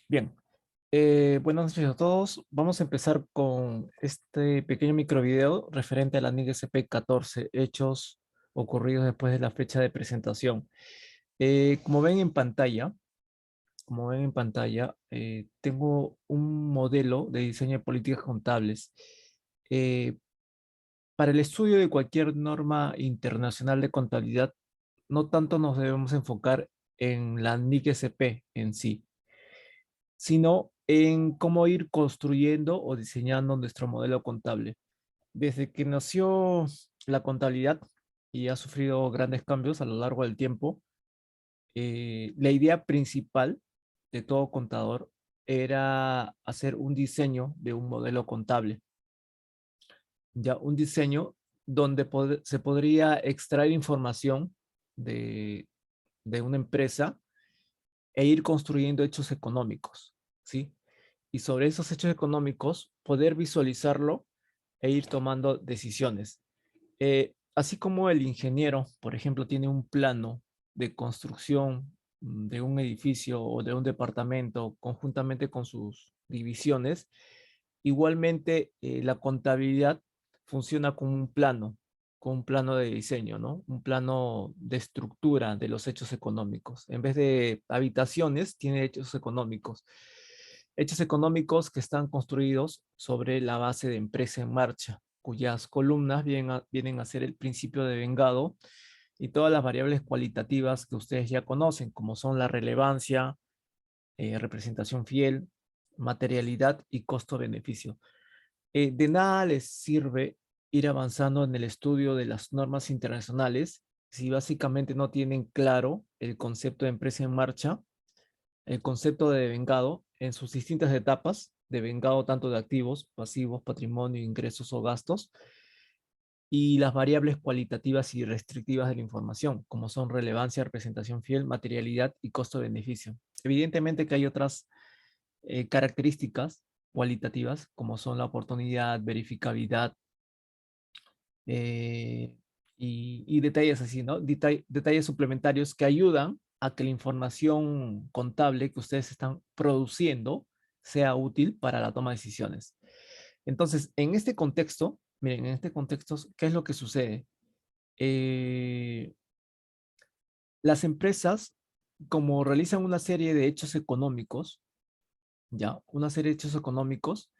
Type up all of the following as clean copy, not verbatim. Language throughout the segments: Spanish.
Bien, buenas noches a todos. Vamos a empezar con este pequeño microvideo referente a la NIGSP 14, hechos ocurridos después de la fecha de presentación. Como ven en pantalla, tengo un modelo de diseño de políticas contables. Eh, para el estudio de cualquier norma internacional de contabilidad, no tanto nos debemos enfocar en la NIGSP en sí, sino en cómo ir construyendo o diseñando nuestro modelo contable. Desde que nació la contabilidad y ha sufrido grandes cambios a lo largo del tiempo, la idea principal de todo contador era hacer un diseño de un modelo contable, ya un diseño donde se podría extraer información de, de una empresa e ir construyendo hechos económicos, ¿sí? Y sobre esos hechos económicos poder visualizarlo e ir tomando decisiones. Así como el ingeniero, por ejemplo, tiene un plano de construcción de un edificio o de un departamento conjuntamente con sus divisiones, igualmente la contabilidad funciona con un plano de diseño, ¿no? Un plano de estructura de los hechos económicos. En vez de habitaciones, tiene hechos económicos que están construidos sobre la base de empresa en marcha, cuyas columnas vienen a ser el principio de vengado y todas las variables cualitativas que ustedes ya conocen, como son la relevancia, representación fiel, materialidad y costo-beneficio. De nada les sirve ir avanzando en el estudio de las normas internacionales si básicamente no tienen claro el concepto de empresa en marcha, el concepto de vengado en sus distintas etapas, de vengado tanto de activos, pasivos, patrimonio, ingresos o gastos, y las variables cualitativas y restrictivas de la información, como son relevancia, representación fiel, materialidad y costo-beneficio. Evidentemente que hay otras características cualitativas, como son la oportunidad, verificabilidad, eh, y detalles así, ¿no? Detalles suplementarios que ayudan a que la información contable que ustedes están produciendo sea útil para la toma de decisiones. Entonces, en este contexto, miren, en este contexto, ¿qué es lo que sucede? Eh, las empresas, como realizan una serie de hechos económicos, ¿ya? Una serie de hechos económicos,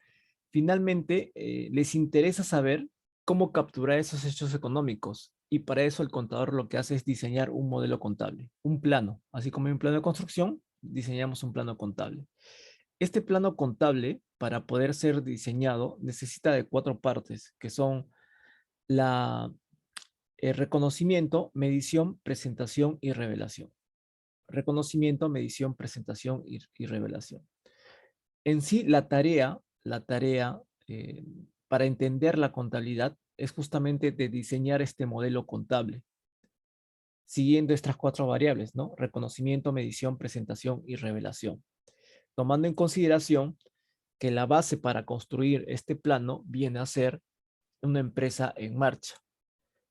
finalmente les interesa saber cómo capturar esos hechos económicos. Y para eso el contador lo que hace es diseñar un modelo contable, un plano. Así como hay un plano de construcción, diseñamos un plano contable. Este plano contable, para poder ser diseñado, necesita de cuatro partes, que son la reconocimiento, medición, presentación y revelación. Reconocimiento, medición, presentación y revelación. En sí, la tarea para entender la contabilidad es justamente de diseñar este modelo contable, siguiendo estas cuatro variables, ¿no? Reconocimiento, medición, presentación y revelación. Tomando en consideración que la base para construir este plano viene a ser una empresa en marcha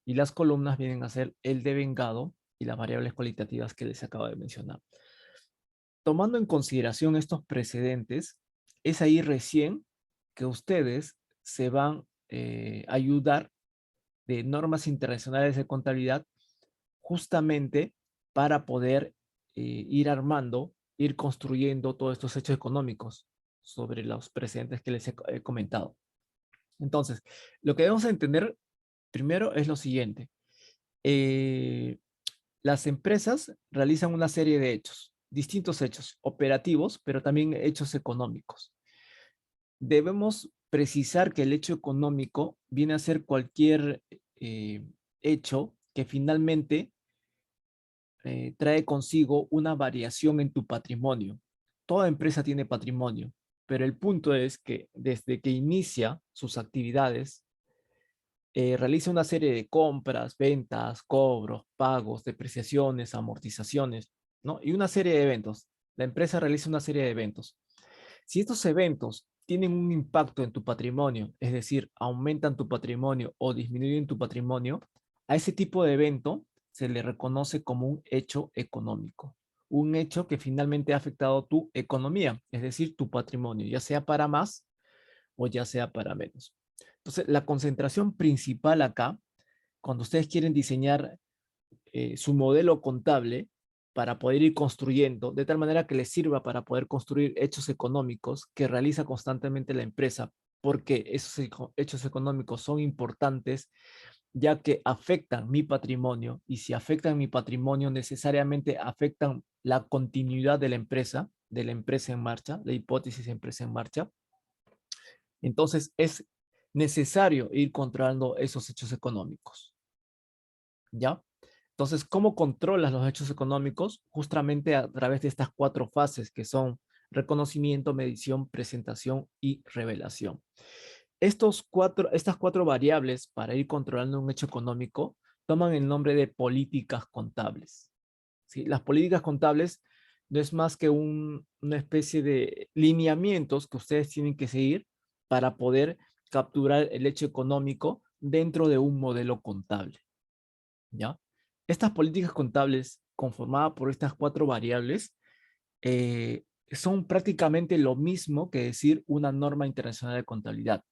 y las columnas vienen a ser el devengado y las variables cualitativas que les acabo de mencionar. Tomando en consideración estos precedentes, es ahí recién que ustedes se van a ayudar de normas internacionales de contabilidad justamente para poder ir armando, ir construyendo todos estos hechos económicos sobre los precedentes que les he comentado. Entonces, lo que debemos entender primero es lo siguiente. Eh, las empresas realizan una serie de hechos, distintos hechos operativos, pero también hechos económicos. Debemos precisar que el hecho económico viene a ser cualquier hecho que finalmente trae consigo una variación en tu patrimonio. Toda empresa tiene patrimonio, pero el punto es que desde que inicia sus actividades, realiza una serie de compras, ventas, cobros, pagos, depreciaciones, amortizaciones, ¿no? Y una serie de eventos. La empresa realiza una serie de eventos. Si estos eventos tienen un impacto en tu patrimonio, es decir, aumentan tu patrimonio o disminuyen tu patrimonio, a ese tipo de evento se le reconoce como un hecho económico. un hecho que finalmente ha afectado tu economía, es decir, tu patrimonio, ya sea para más o ya sea para menos. Entonces, la concentración principal acá, cuando ustedes quieren diseñar su modelo contable para poder ir construyendo, de tal manera que les sirva para poder construir hechos económicos que realiza constantemente la empresa, porque esos hechos económicos son importantes ya que afectan mi patrimonio, y si afectan mi patrimonio necesariamente afectan la continuidad de la empresa en marcha, la hipótesis de empresa en marcha. Entonces es necesario ir controlando esos hechos económicos, ¿ya? Entonces, ¿cómo controlas los hechos económicos? Justamente a través de estas 4 fases que son reconocimiento, medición, presentación y revelación. Estas cuatro variables para ir controlando un hecho económico toman el nombre de políticas contables. ¿Sí? Las políticas contables no es más que una especie de lineamientos que ustedes tienen que seguir para poder capturar el hecho económico dentro de un modelo contable, ¿ya? Estas políticas contables, conformadas por estas 4 variables, son prácticamente lo mismo que decir una norma internacional de contabilidad.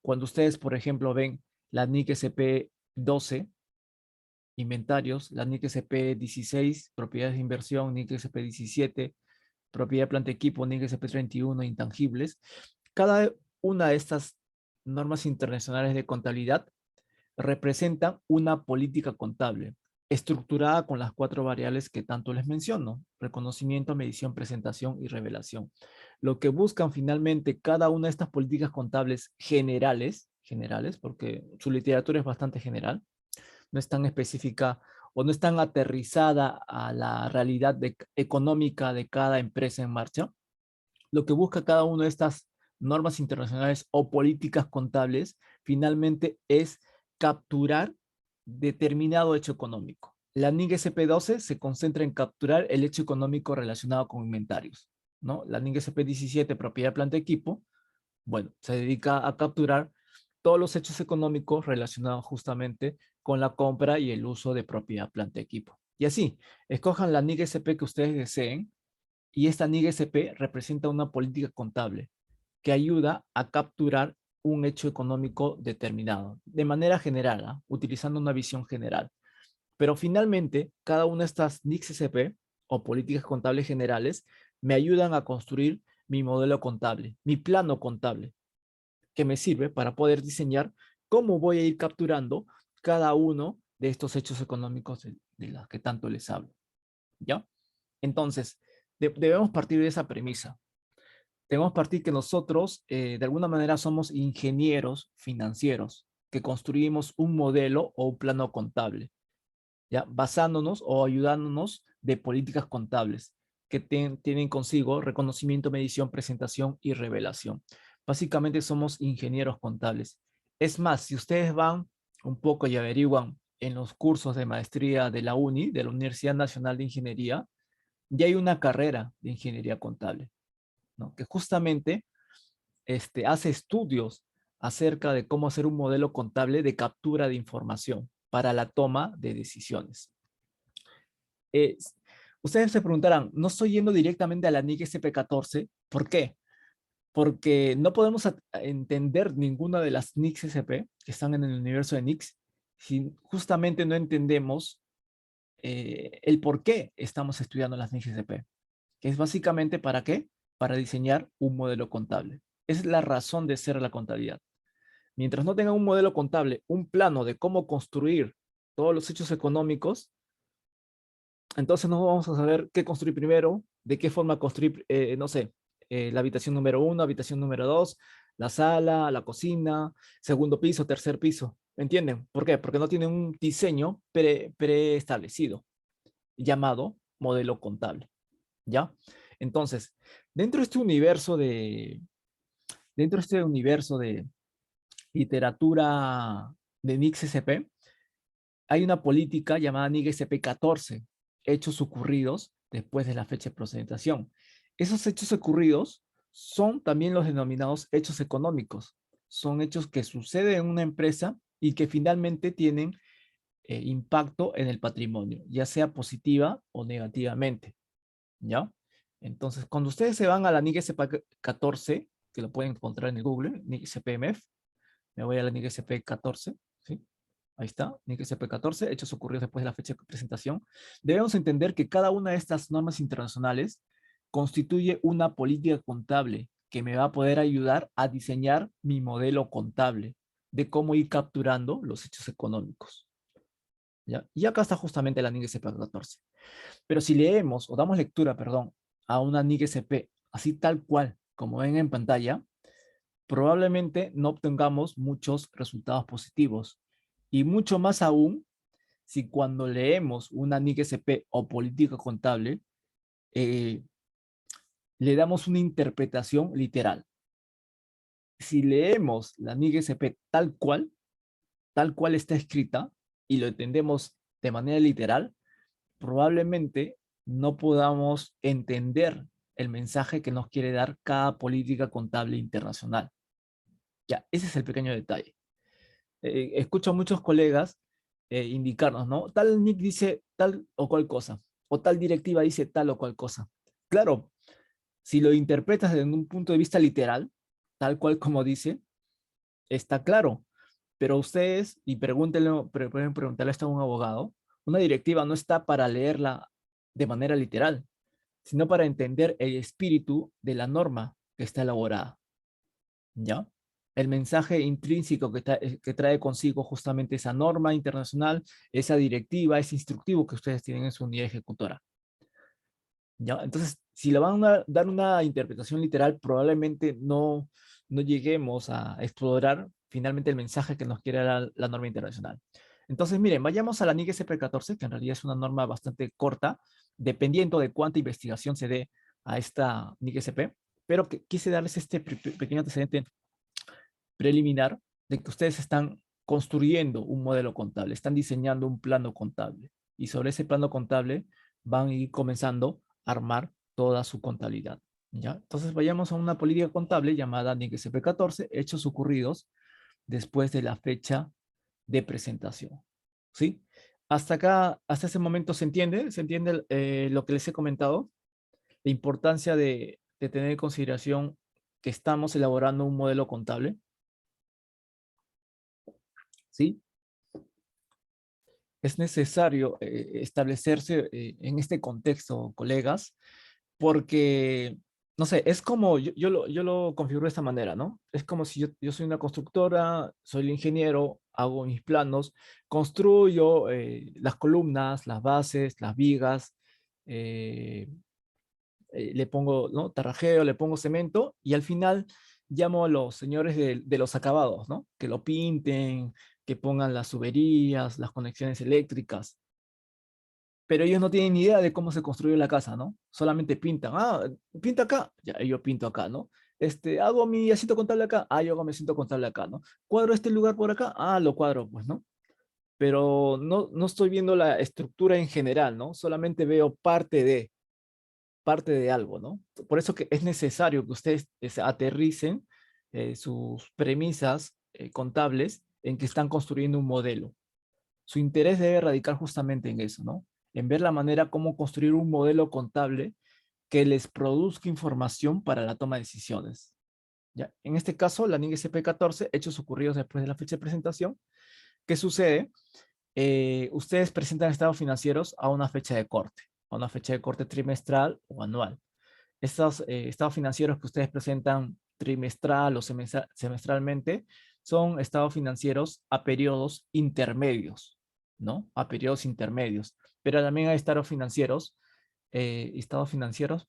Cuando ustedes, por ejemplo, ven la NIC SP 12, inventarios, la NIC SP 16, propiedades de inversión, NIC SP 17, propiedad de planta equipo, NIC SP 31, intangibles, cada una de estas normas internacionales de contabilidad representa una política contable estructurada con las 4 variables que tanto les menciono: reconocimiento, medición, presentación y revelación. Lo que buscan finalmente cada una de estas políticas contables generales, porque su literatura es bastante general, no es tan específica o no es tan aterrizada a la realidad económica de cada empresa en marcha. Lo que busca cada una de estas normas internacionales o políticas contables finalmente es capturar determinado hecho económico. La NIC SP12 se concentra en capturar el hecho económico relacionado con inventarios, ¿no? La NIC SP17, propiedad, planta, equipo, bueno, se dedica a capturar todos los hechos económicos relacionados justamente con la compra y el uso de propiedad, planta, equipo. Y así, escojan la NIC SP que ustedes deseen, y esta NIC SP representa una política contable que ayuda a capturar un hecho económico determinado, de manera general, utilizando una visión general. Pero finalmente, cada una de estas NICs SP o políticas contables generales me ayudan a construir mi modelo contable, mi plano contable, que me sirve para poder diseñar cómo voy a ir capturando cada uno de estos hechos económicos de los que tanto les hablo, ¿ya? Entonces, debemos partir de esa premisa. Debemos partir que nosotros, de alguna manera, somos ingenieros financieros que construimos un modelo o un plano contable, ¿ya? Basándonos o ayudándonos de políticas contables que tienen consigo reconocimiento, medición, presentación y revelación. Básicamente somos ingenieros contables. Es más, si ustedes van un poco y averiguan en los cursos de maestría de la UNI, de la Universidad Nacional de Ingeniería, ya hay una carrera de ingeniería contable, ¿no? Que justamente hace estudios acerca de cómo hacer un modelo contable de captura de información para la toma de decisiones. Eh, Ustedes se preguntarán, no estoy yendo directamente a la NIC SP14, ¿por qué? Porque no podemos entender ninguna de las NICs SP que están en el universo de NICs si justamente no entendemos el por qué estamos estudiando las NICs SP, que es básicamente ¿para qué? Para diseñar un modelo contable. Esa es la razón de ser la contabilidad. Mientras no tengan un modelo contable, un plano de cómo construir todos los hechos económicos, entonces no vamos a saber qué construir primero, de qué forma construir, no sé, la habitación número 1, habitación número 2, la sala, la cocina, segundo piso, tercer piso. ¿Me entienden? ¿Por qué? Porque no tienen un diseño preestablecido llamado modelo contable, ¿ya? Entonces, dentro de este universo de, dentro de este universo de literatura de NICS SP, hay una política llamada NIC SP14, hechos ocurridos después de la fecha de presentación. Esos hechos ocurridos son también los denominados hechos económicos. Son hechos que suceden en una empresa y que finalmente tienen impacto en el patrimonio, ya sea positiva o negativamente. ¿ya? Entonces, cuando ustedes se van a la NIC SP 14, que lo pueden encontrar en el Google, NIC SPMF, me voy a la NIC SP 14, ¿sí? Ahí está, NIC SP 14, hechos ocurridos después de la fecha de presentación. Debemos entender que cada una de estas normas internacionales constituye una política contable que me va a poder ayudar a diseñar mi modelo contable de cómo ir capturando los hechos económicos, ¿ya? Y acá está justamente la NIC SP 14. Pero si leemos o damos lectura, perdón, a una NIC SP así tal cual como ven en pantalla, probablemente no obtengamos muchos resultados positivos. Y mucho más aún si cuando leemos una NIC SP o política contable, eh, le damos una interpretación literal. Si leemos la NIC SP tal cual está escrita, y lo entendemos de manera literal, probablemente no podamos entender el mensaje que nos quiere dar cada política contable internacional. Ya, ese es el pequeño detalle. Escucho a muchos colegas indicarnos, ¿no? Tal NIC dice tal o cual cosa, o tal directiva dice tal o cual cosa. Claro, si lo interpretas desde un punto de vista literal, tal cual como dice, está claro. Pero ustedes, y pregúntenle, pueden preguntarle esto a un abogado, una directiva no está para leerla de manera literal, sino para entender el espíritu de la norma que está elaborada, ¿ya? El mensaje intrínseco que trae consigo justamente esa norma internacional, esa directiva, ese instructivo que ustedes tienen en su unidad ejecutora, ¿ya? Entonces, si le van a dar una interpretación literal, probablemente no lleguemos a explorar finalmente el mensaje que nos quiere dar la norma internacional. Entonces, miren, vayamos a la NIC SP14, que en realidad es una norma bastante corta, dependiendo de cuánta investigación se dé a esta NIC SP, pero que quise darles este pequeño antecedente preliminar de que ustedes están construyendo un modelo contable, están diseñando un plano contable, y sobre ese plano contable van a ir comenzando a armar toda su contabilidad, ¿ya? Entonces vayamos a una política contable llamada NIC SP14, hechos ocurridos después de la fecha de presentación, ¿sí? Hasta acá, hasta ese momento se entiende, lo que les he comentado, la importancia de tener en consideración que estamos elaborando un modelo contable, ¿sí? Es necesario establecerse en este contexto, colegas, porque, no sé, es como, yo lo configuro de esta manera, ¿no? Es como si yo soy una constructora, soy el ingeniero, hago mis planos, construyo las columnas, las bases, las vigas, eh, le pongo, ¿no? Tarrajeo, le pongo cemento, y al final llamo a los señores de los acabados, ¿no? Que lo pinten, que pongan las tuberías, las conexiones eléctricas, pero ellos no tienen ni idea de cómo se construye la casa, ¿no? Solamente pintan, pinta acá, ya, yo pinto acá, ¿no? Hago mi asiento contable acá, yo hago mi asiento contable acá, ¿no? Cuadro este lugar por acá, lo cuadro, pues, ¿no? Pero no estoy viendo la estructura en general, ¿no? Solamente veo parte de algo, ¿no? Por eso que es necesario que ustedes aterricen sus premisas contables en que están construyendo un modelo. Su interés debe radicar justamente en eso, ¿no? En ver la manera como construir un modelo contable que les produzca información para la toma de decisiones. ¿Ya? En este caso, la NIC SP14, hechos ocurridos después de la fecha de presentación. ¿Qué sucede? Ustedes presentan estados financieros a una fecha de corte, a una fecha de corte trimestral o anual. Estos estados financieros que ustedes presentan trimestral o semestralmente son estados financieros a periodos intermedios, ¿no? A periodos intermedios. Pero también hay estados financieros,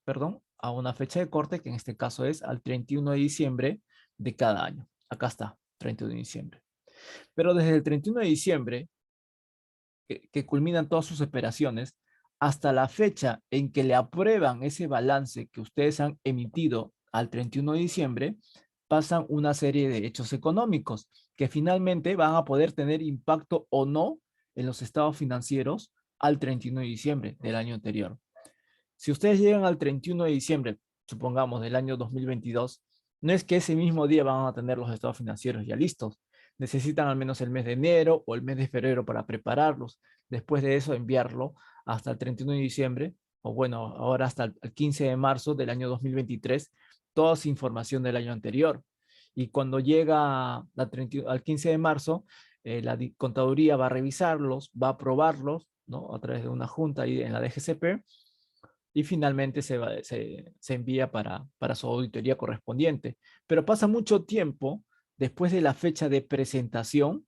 perdón, a una fecha de corte que en este caso es al 31 de diciembre de cada año. Acá está, 31 de diciembre. Pero desde el 31 de diciembre que culminan todas sus operaciones, hasta la fecha en que le aprueban ese balance que ustedes han emitido al 31 de diciembre, pasan una serie de hechos económicos que finalmente van a poder tener impacto o no en los estados financieros al 31 de diciembre del año anterior. Si ustedes llegan al 31 de diciembre, supongamos, del año 2022, no es que ese mismo día van a tener los estados financieros ya listos. Necesitan al menos el mes de enero o el mes de febrero para prepararlos. Después de eso, enviarlo hasta el 31 de diciembre o bueno, ahora hasta el 15 de marzo del año 2023, toda esa información del año anterior. Y cuando llega al 15 de marzo, la contaduría va a revisarlos, va a aprobarlos, ¿no? A través de una junta ahí en la DGCP, y finalmente se envía para su auditoría correspondiente. Pero pasa mucho tiempo después de la fecha de presentación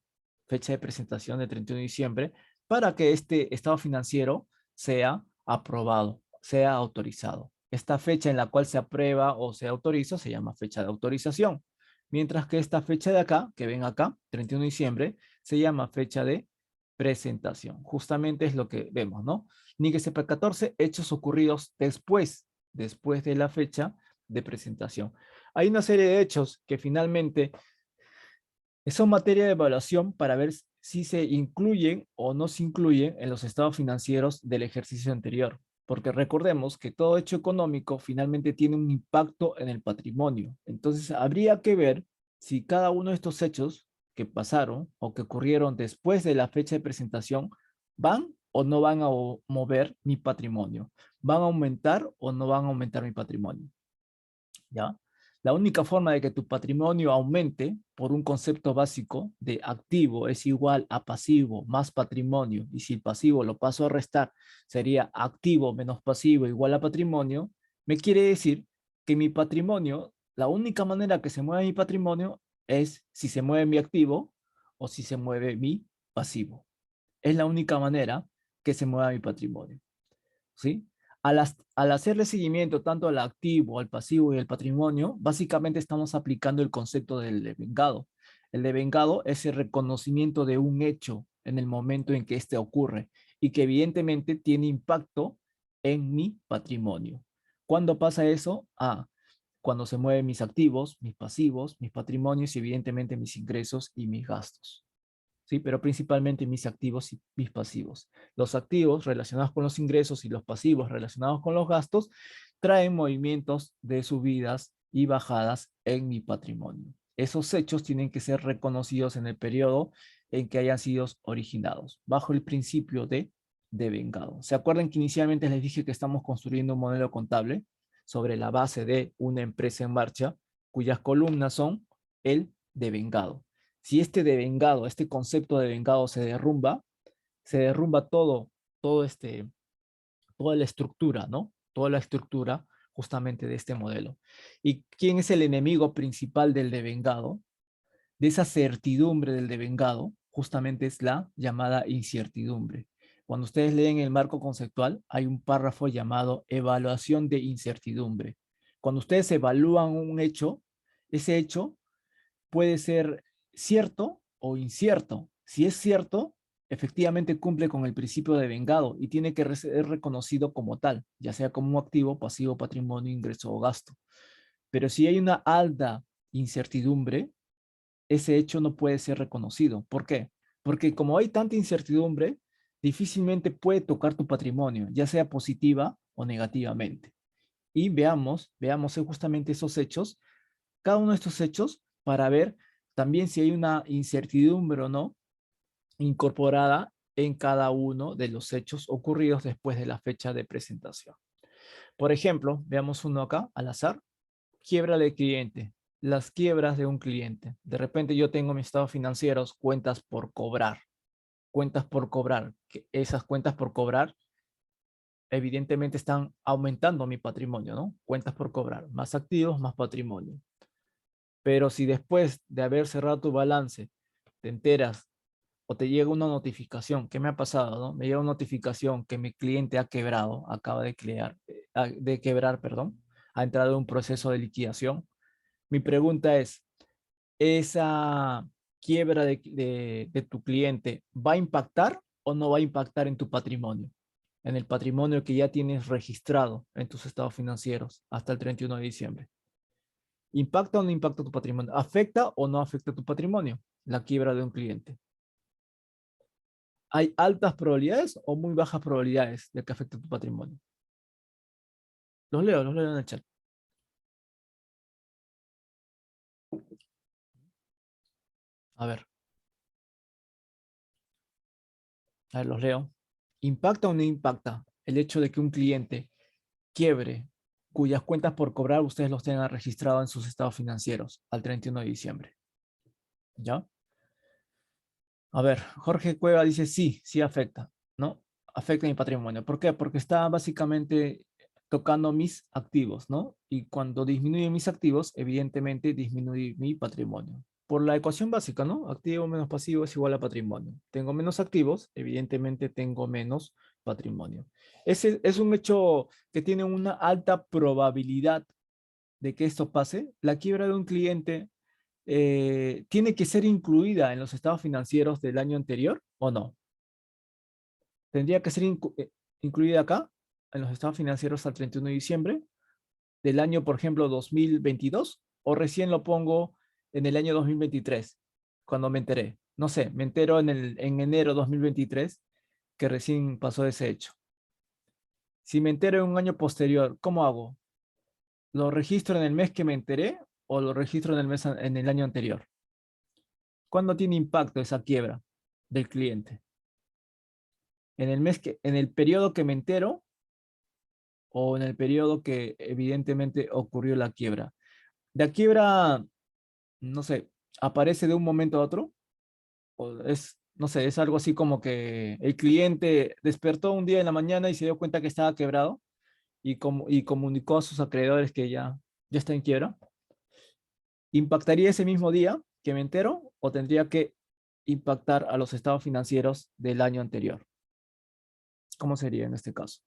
de 31 de diciembre, para que este estado financiero sea aprobado, sea autorizado. Esta fecha en la cual se aprueba o se autoriza se llama fecha de autorización, mientras que esta fecha de acá, que ven acá, 31 de diciembre, se llama fecha de presentación. Justamente es lo que vemos, ¿no? Níguese para 14 hechos ocurridos después de la fecha de presentación. Hay una serie de hechos que finalmente son materia de evaluación para ver si se incluyen o no se incluyen en los estados financieros del ejercicio anterior. Porque recordemos que todo hecho económico finalmente tiene un impacto en el patrimonio. Entonces habría que ver si cada uno de estos hechos que pasaron o que ocurrieron después de la fecha de presentación van o no van a mover mi patrimonio. ¿Van a aumentar o no van a aumentar mi patrimonio? ¿Ya? La única forma de que tu patrimonio aumente por un concepto básico de activo es igual a pasivo más patrimonio, y si el pasivo lo paso a restar, sería activo menos pasivo igual a patrimonio, me quiere decir que mi patrimonio, la única manera que se mueve mi patrimonio es si se mueve mi activo o si se mueve mi pasivo. Es la única manera que se mueva mi patrimonio. ¿Sí? Al hacerle seguimiento tanto al activo, al pasivo y al patrimonio, básicamente estamos aplicando el concepto del devengado. El devengado es el reconocimiento de un hecho en el momento en que éste ocurre y que evidentemente tiene impacto en mi patrimonio. ¿Cuándo pasa eso? Cuando se mueven mis activos, mis pasivos, mis patrimonios y evidentemente mis ingresos y mis gastos. ¿Sí? Pero principalmente mis activos y mis pasivos. Los activos relacionados con los ingresos y los pasivos relacionados con los gastos traen movimientos de subidas y bajadas en mi patrimonio. Esos hechos tienen que ser reconocidos en el periodo en que hayan sido originados, bajo el principio de devengado. ¿Se acuerdan que inicialmente les dije que estamos construyendo un modelo contable sobre la base de una empresa en marcha, cuyas columnas son el devengado? Si este devengado, este concepto de devengado se derrumba todo toda la estructura, ¿no? Toda la estructura justamente de este modelo. ¿Y quién es el enemigo principal del devengado? De esa certidumbre del devengado, justamente es la llamada incertidumbre. Cuando ustedes leen el marco conceptual, hay un párrafo llamado evaluación de incertidumbre. Cuando ustedes evalúan un hecho, ese hecho puede ser cierto o incierto. Si es cierto, efectivamente cumple con el principio de vengado y tiene que ser reconocido como tal, ya sea como un activo, pasivo, patrimonio, ingreso o gasto. Pero si hay una alta incertidumbre, ese hecho no puede ser reconocido. ¿Por qué? Porque como hay tanta incertidumbre, difícilmente puede tocar tu patrimonio, ya sea positiva o negativamente. Y veamos justamente esos hechos, cada uno de estos hechos, para ver también si hay una incertidumbre o no incorporada en cada uno de los hechos ocurridos después de la fecha de presentación. Por ejemplo, veamos uno acá al azar: quiebra del cliente, las quiebras de un cliente. De repente yo tengo mis estados financieros, cuentas por cobrar, que esas cuentas por cobrar evidentemente están aumentando mi patrimonio, ¿no? Cuentas por cobrar, más activos, más patrimonio. Pero si después de haber cerrado tu balance te enteras o te llega una notificación, ¿qué me ha pasado, no? Me llega una notificación que mi cliente ha quebrado, acaba de quebrar, perdón, ha entrado en un proceso de liquidación. Mi pregunta es, ¿esa quiebra de tu cliente va a impactar o no va a impactar en tu patrimonio? En el patrimonio que ya tienes registrado en tus estados financieros hasta el 31 de diciembre. ¿Impacta o no impacta tu patrimonio? ¿Afecta o no afecta tu patrimonio la quiebra de un cliente? ¿Hay altas probabilidades o muy bajas probabilidades de que afecte tu patrimonio? Los leo en el chat. A ver, los leo. ¿Impacta o no impacta? el hecho de que un cliente quiebre, cuyas cuentas por cobrar ustedes los tengan registrado en sus estados financieros al 31 de diciembre? ¿Ya? A ver, Jorge Cueva dice sí, sí afecta, ¿no? Afecta mi patrimonio. ¿Por qué? Porque está básicamente tocando mis activos, ¿no? Y cuando disminuye mis activos, evidentemente disminuye mi patrimonio. Por la ecuación básica, ¿no? Activo menos pasivo es igual a patrimonio. Tengo menos activos, evidentemente tengo menos patrimonio. Ese es un hecho que tiene una alta probabilidad de que esto pase. La quiebra de un cliente tiene que ser incluida en los estados financieros del año anterior o no. Tendría que ser incluida acá, en los estados financieros al 31 de diciembre del año, por ejemplo, 2022, o recién lo pongo en el año 2023, cuando me enteré. No sé, me entero en enero 2023 que recién pasó ese hecho. Si me entero en un año posterior, ¿cómo hago? ¿Lo registro en el mes que me enteré o lo registro en en el año anterior? ¿Cuándo tiene impacto esa quiebra del cliente? En el periodo que me entero o en el periodo que evidentemente ocurrió la quiebra. La quiebra, no sé, aparece de un momento a otro, o es, no sé, es algo así como que el cliente despertó un día en la mañana y se dio cuenta que estaba quebrado y comunicó a sus acreedores que ya está en quiebra. ¿Impactaría ese mismo día que me entero o tendría que impactar a los estados financieros del año anterior? ¿Cómo sería en este caso?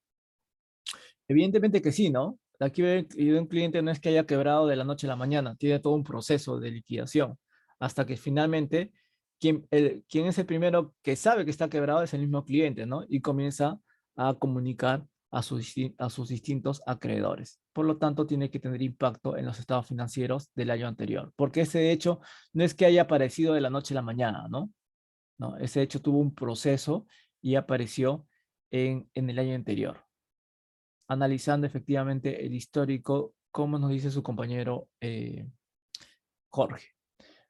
Evidentemente que sí, ¿no? La quiebra de un cliente no es que haya quebrado de la noche a la mañana, tiene todo un proceso de liquidación, hasta que finalmente quien es el primero que sabe que está quebrado es el mismo cliente, ¿no? Y comienza a comunicar a sus distintos acreedores. Por lo tanto, tiene que tener impacto en los estados financieros del año anterior, porque ese hecho no es que haya aparecido de la noche a la mañana, ¿no? No, ese hecho tuvo un proceso y apareció en el año anterior, analizando efectivamente el histórico, como nos dice su compañero Jorge.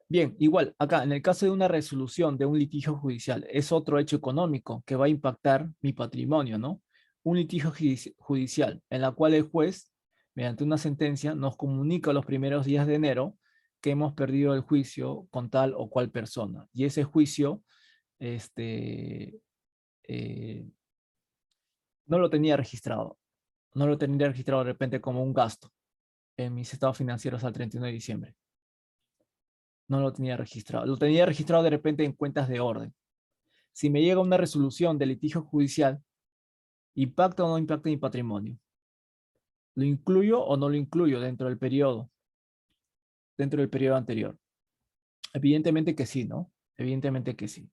Bien, igual, acá, en el caso de una resolución de un litigio judicial, es otro hecho económico que va a impactar mi patrimonio, ¿no? Un litigio judicial en la cual el juez, mediante una sentencia, nos comunica los primeros días de enero que hemos perdido el juicio con tal o cual persona. Y ese juicio, este, eh, no lo tenía registrado. No lo tenía registrado de repente como un gasto en mis estados financieros al 31 de diciembre. No lo tenía registrado. Lo tenía registrado de repente en cuentas de orden. Si me llega una resolución de litigio judicial, ¿impacta o no impacta mi patrimonio? ¿Lo incluyo o no lo incluyo dentro del periodo anterior? Evidentemente que sí, ¿no? Evidentemente que sí,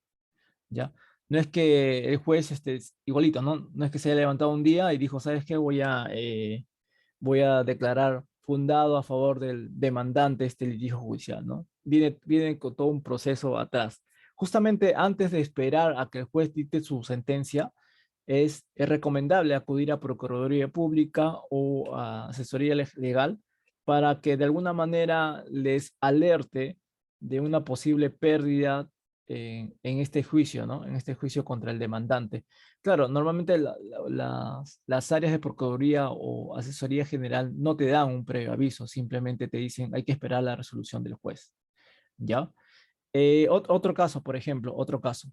¿ya? No es que el juez esté igualito, ¿no? No es que se haya levantado un día y dijo, ¿sabes qué? Voy a declarar fundado a favor del demandante este litigio judicial, ¿no? Viene con todo un proceso atrás. Justamente antes de esperar a que el juez dicte su sentencia, es recomendable acudir a Procuraduría Pública o a asesoría legal para que de alguna manera les alerte de una posible pérdida en este juicio, ¿no? En este juicio contra el demandante. Claro, normalmente las áreas de Procuraduría o Asesoría General no te dan un previo aviso, simplemente te dicen hay que esperar la resolución del juez, ¿ya? Otro caso, por ejemplo, otro caso.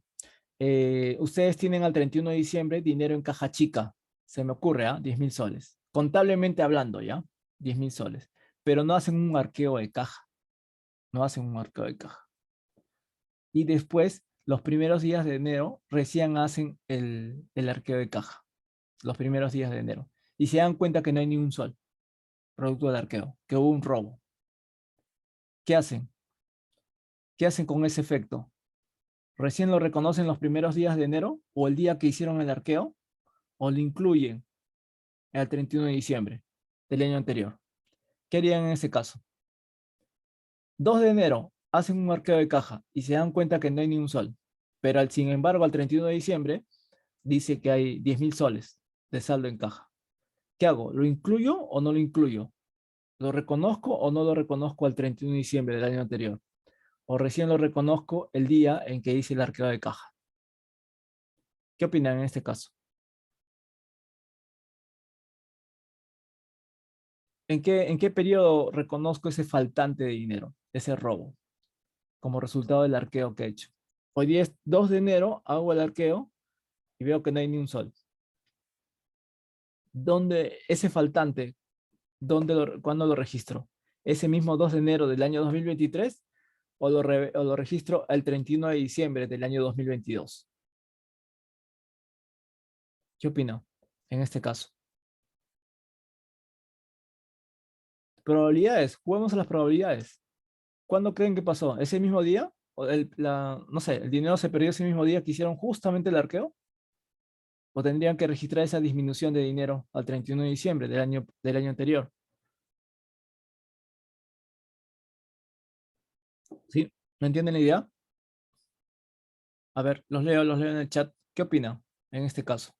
Ustedes tienen al 31 de diciembre dinero en caja chica, se me ocurre, ¿ah? 10.000 soles. Contablemente hablando, ¿ya? 10.000 soles. Pero no hacen un arqueo de caja, no hacen un arqueo de caja. Y después, los primeros días de enero, recién hacen el arqueo de caja, los primeros días de enero. Y se dan cuenta que no hay ni un sol producto del arqueo, que hubo un robo. ¿Qué hacen? ¿Qué hacen con ese efecto? ¿Recién lo reconocen los primeros días de enero o el día que hicieron el arqueo? ¿O lo incluyen el 31 de diciembre del año anterior? ¿Qué harían en ese caso? 2 de enero hacen un arqueo de caja y se dan cuenta que no hay ni un sol. Pero sin embargo, al 31 de diciembre dice que hay 10.000 soles de saldo en caja. ¿Qué hago? ¿Lo incluyo o no lo incluyo? ¿Lo reconozco o no lo reconozco al 31 de diciembre del año anterior? ¿O recién lo reconozco el día en que hice el arqueo de caja? ¿Qué opinan en este caso? en qué periodo reconozco ese faltante de dinero, ese robo, como resultado del arqueo que he hecho? Hoy día es 2 de enero, hago el arqueo y veo que no hay ni un sol. ¿Dónde ese faltante, cuándo lo registro? ¿Ese mismo 2 de enero del año 2023 o lo registro el 31 de diciembre del año 2022? ¿Qué opino en este caso? Probabilidades, juguemos a las probabilidades. ¿Cuándo creen que pasó? ¿Ese mismo día? ¿O no sé, el dinero se perdió ese mismo día que hicieron justamente el arqueo? ¿O tendrían que registrar esa disminución de dinero al 31 de diciembre del año anterior? ¿Sí? ¿No entienden la idea? A ver, los leo en el chat. ¿Qué opinan en este caso?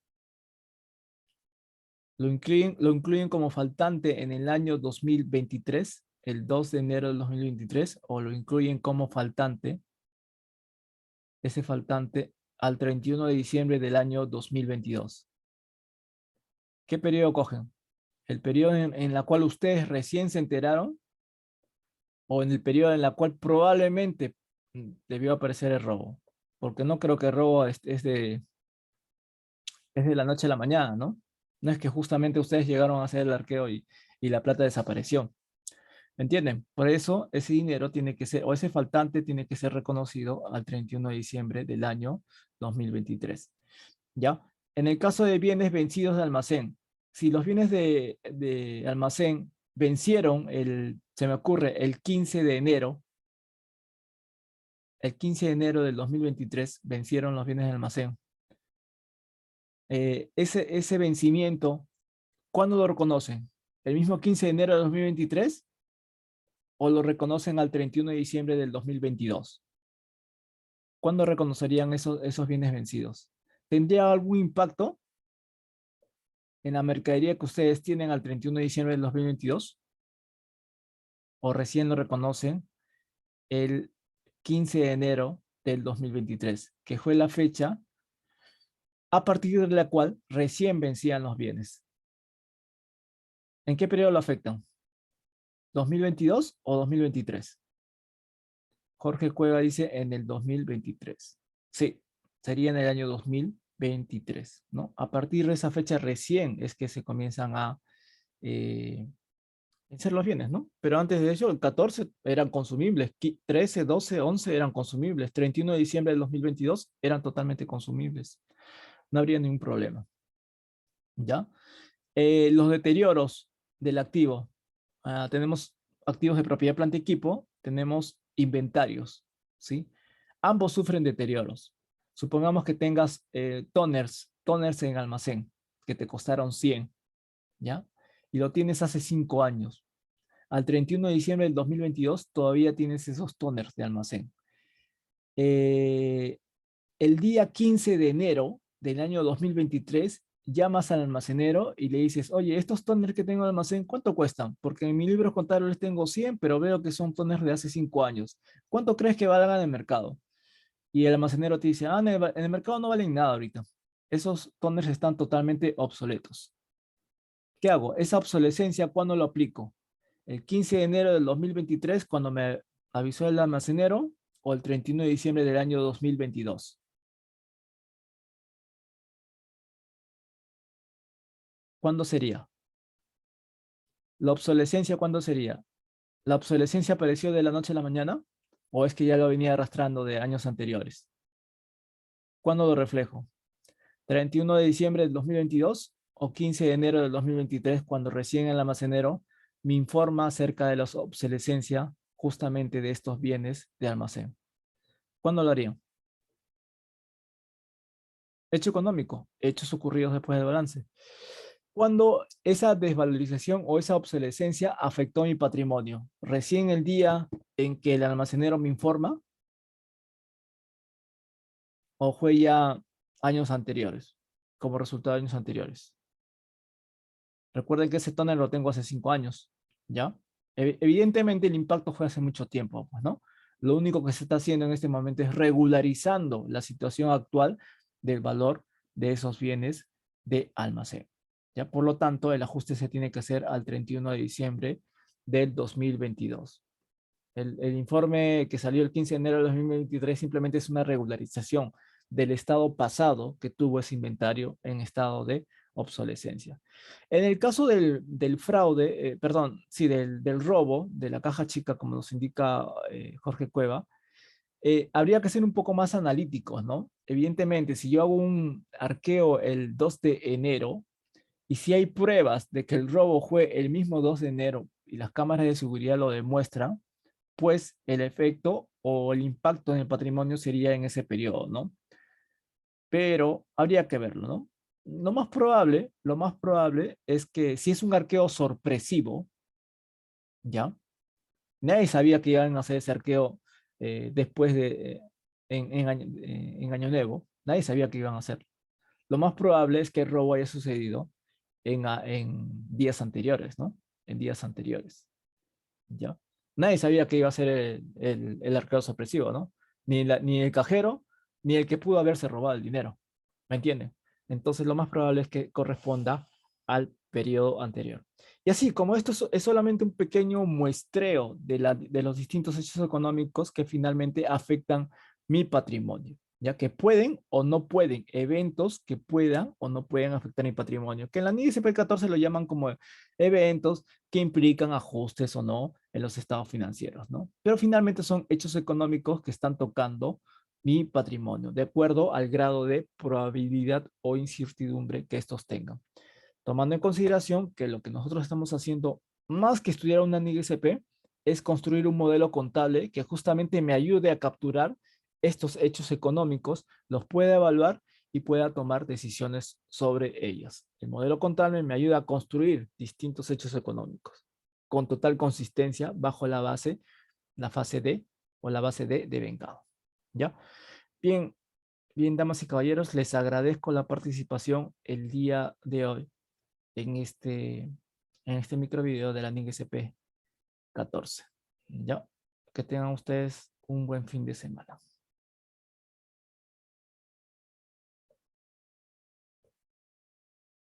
Lo incluyen como faltante en el año 2023, el 2 de enero del 2023, o lo incluyen como faltante, ese faltante, al 31 de diciembre del año 2022? ¿Qué periodo cogen? ¿El periodo en la cual ustedes recién se enteraron o en el periodo en la cual probablemente debió aparecer el robo? Porque no creo que el robo es de la noche a la mañana, ¿no? No es que justamente ustedes llegaron a hacer el arqueo y la plata desapareció. ¿Me entienden? Por eso ese dinero tiene que ser, o ese faltante tiene que ser reconocido al 31 de diciembre del año 2023. ¿Ya? En el caso de bienes vencidos de almacén, si los bienes de almacén vencieron, se me ocurre, el 15 de enero del 2023 vencieron los bienes de almacén. Ese vencimiento, ¿cuándo lo reconocen? ¿El mismo 15 de enero de 2023 o lo reconocen al 31 de diciembre del 2022? ¿Cuándo reconocerían esos bienes vencidos? ¿Tendría algún impacto en la mercadería que ustedes tienen al 31 de diciembre del 2022? ¿O recién lo reconocen el 15 de enero del 2023, que fue la fecha a partir de la cual recién vencían los bienes? ¿En qué periodo lo afectan? ¿2022 o 2023? Jorge Cueva dice en el 2023. Sí, sería en el año 2023, ¿no? A partir de esa fecha recién es que se comienzan a vencer los bienes, ¿no? Pero antes de ello, el 14 eran consumibles, 13, 12, 11 eran consumibles, 31 de diciembre del 2022 eran totalmente consumibles. No habría ningún problema, ¿ya? Los deterioros del activo. Tenemos activos de propiedad, planta y equipo, tenemos inventarios, ¿sí? Ambos sufren deterioros. Supongamos que tengas toners en almacén que te costaron 100, ¿ya? Y lo tienes hace 5 años. Al 31 de diciembre del 2022 todavía tienes esos toners de almacén. Eh, el día 15 de enero del año 2023 llamas al almacenero y le dices, oye, estos toners que tengo en el almacén, ¿cuánto cuestan? Porque en mi libro contable tengo 100, pero veo que son toners de hace 5 años. ¿Cuánto crees que valgan en el mercado? Y el almacenero te dice, en el mercado no valen nada ahorita. Esos toners están totalmente obsoletos. ¿Qué hago? Esa obsolescencia, ¿cuándo lo aplico? ¿El 15 de enero del 2023 cuando me avisó el almacenero o el 31 de diciembre del año 2022? ¿Cuándo sería? ¿La obsolescencia cuándo sería? ¿La obsolescencia apareció de la noche a la mañana? ¿O es que ya lo venía arrastrando de años anteriores? ¿Cuándo lo reflejo? ¿31 de diciembre del 2022 o 15 de enero del 2023 cuando recién el almacenero me informa acerca de la obsolescencia justamente de estos bienes de almacén? ¿Cuándo lo harían? Hecho económico, hechos ocurridos después del balance. Cuando esa desvalorización o esa obsolescencia afectó mi patrimonio, recién el día en que el almacenero me informa o fue ya años anteriores, como resultado de años anteriores. Recuerden que ese tóner lo tengo hace 5 años, ¿ya? Evidentemente el impacto fue hace mucho tiempo, pues, ¿no? Lo único que se está haciendo en este momento es regularizando la situación actual del valor de esos bienes de almacén. ¿ya? Por lo tanto, el ajuste se tiene que hacer al 31 de diciembre del 2022. El informe que salió el 15 de enero de 2023 simplemente es una regularización del estado pasado que tuvo ese inventario en estado de obsolescencia. En el caso del fraude, perdón, sí, del robo de la caja chica, como nos indica Jorge Cueva, habría que ser un poco más analíticos, ¿no? Evidentemente, si yo hago un arqueo el 2 de enero y si hay pruebas de que el robo fue el mismo 2 de enero y las cámaras de seguridad lo demuestran, pues el efecto o el impacto en el patrimonio sería en ese periodo, ¿no? Pero habría que verlo, ¿no? Lo más probable es que si es un arqueo sorpresivo, ¿ya? Nadie sabía que iban a hacer ese arqueo después de, en Año Nuevo, nadie sabía que iban a hacer. Lo más probable es que el robo haya sucedido en días anteriores, ¿no? En días anteriores. ¿Ya? Nadie sabía que iba a ser el arquero sorpresivo, ¿no? Ni el cajero, ni el que pudo haberse robado el dinero. ¿Me entienden? Entonces lo más probable es que corresponda al periodo anterior. Y así, como esto es solamente un pequeño muestreo de los distintos hechos económicos que finalmente afectan mi patrimonio, ya que pueden o no pueden, eventos que puedan o no pueden afectar mi patrimonio, que en la NISP 14 lo llaman como eventos que implican ajustes o no en los estados financieros, ¿no? Pero finalmente son hechos económicos que están tocando mi patrimonio, de acuerdo al grado de probabilidad o incertidumbre que estos tengan. Tomando en consideración que lo que nosotros estamos haciendo, más que estudiar una NIGSP, es construir un modelo contable que justamente me ayude a capturar estos hechos económicos, los pueda evaluar y pueda tomar decisiones sobre ellas. El modelo contable me ayuda a construir distintos hechos económicos con total consistencia bajo la fase D o la base D de vengado. ¿Ya? Bien, bien, damas y caballeros, les agradezco la participación el día de hoy en este micro video de la NIGSP 14. ¿Ya? Que tengan ustedes un buen fin de semana.